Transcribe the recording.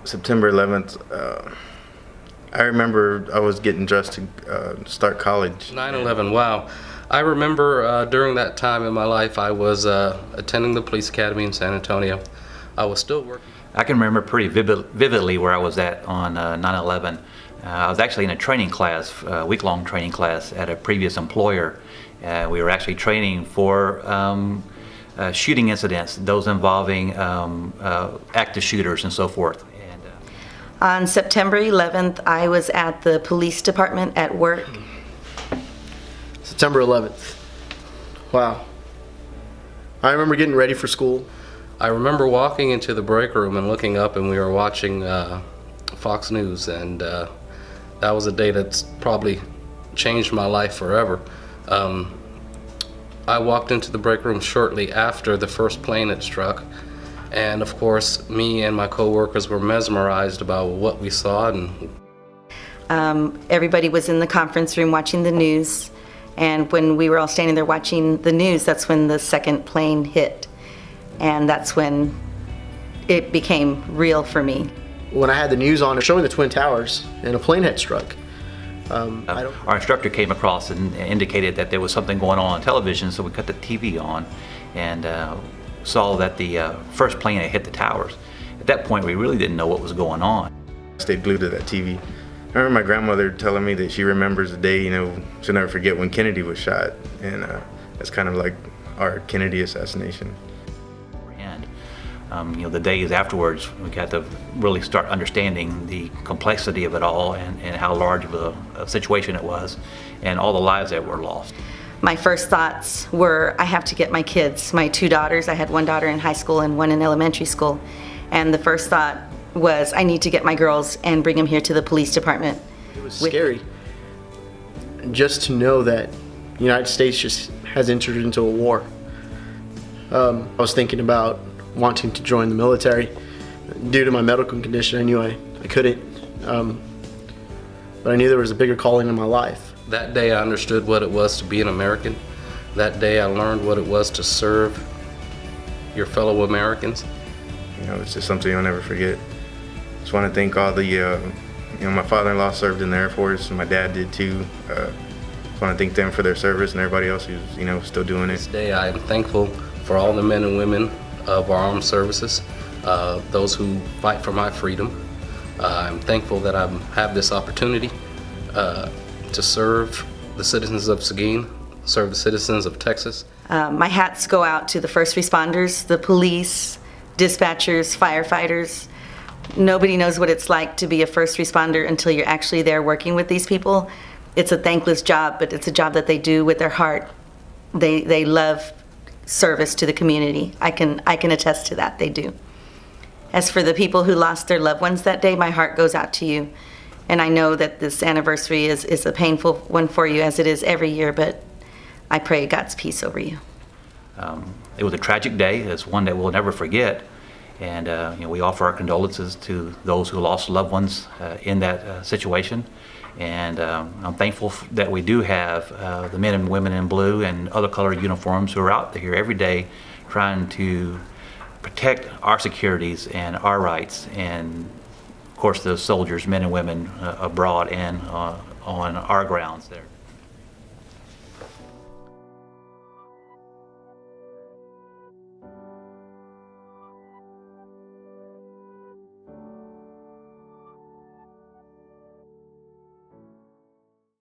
September 11th, I remember I was getting dressed to start college. 9/11, wow. I remember during that time in my life I was attending the police academy in San Antonio. I was still working. I can remember pretty vividly where I was at on 9/11. I was actually in a training class, a week-long training class at a previous employer. We were actually training for shooting incidents, those involving active shooters and so forth. On September 11th, I was at the police department at work. September 11th. Wow. I remember getting ready for school. I remember walking into the break room and looking up, and we were watching Fox News, and that was a day that's probably changed my life forever. I walked into the break room shortly after the first plane had struck, and of course me and my co-workers were mesmerized about what we saw. And everybody was in the conference room watching the news, and when we were all standing there watching the news, that's when the second plane hit, and that's when it became real for me. When I had the news on showing the Twin Towers and a plane had struck, our instructor came across and indicated that there was something going on television, so we cut the TV on and saw that the first plane had hit the towers. At that point, we really didn't know what was going on. I stayed glued to that TV. I remember my grandmother telling me that she remembers the day, she'll never forget when Kennedy was shot, and that's kind of like our Kennedy assassination. And the days afterwards, we got to really start understanding the complexity of it all and how large of a situation it was and all the lives that were lost. My first thoughts were, I have to get my kids, my two daughters. I had one daughter in high school and one in elementary school. And the first thought was, I need to get my girls and bring them here to the police department. It was scary just to know that the United States just has entered into a war. I was thinking about wanting to join the military. Due to my medical condition, I knew I couldn't, but I knew there was a bigger calling in my life. That day I understood what it was to be an American. That day I learned what it was to serve your fellow Americans. It's just something I'll never forget. Just want to thank all the, my father-in-law served in the Air Force, and my dad did too. Just want to thank them for their service and everybody else who's, still doing it. This day I am thankful for all the men and women of our armed services, those who fight for my freedom. I'm thankful that I have this opportunity to serve the citizens of Seguin, serve the citizens of Texas. My hats go out to the first responders, the police, dispatchers, firefighters. Nobody knows what it's like to be a first responder until you're actually there working with these people. It's a thankless job, but it's a job that they do with their heart. They love service to the community. I can attest to that, they do. As for the people who lost their loved ones that day, my heart goes out to you. And I know that this anniversary is a painful one for you, as it is every year, but I pray God's peace over you. It was a tragic day. It's one that we'll never forget. And we offer our condolences to those who lost loved ones in that situation. And I'm thankful that we do have the men and women in blue and other colored uniforms who are out here every day trying to protect our securities and our rights, and of course the soldiers, men and women abroad and on our grounds there.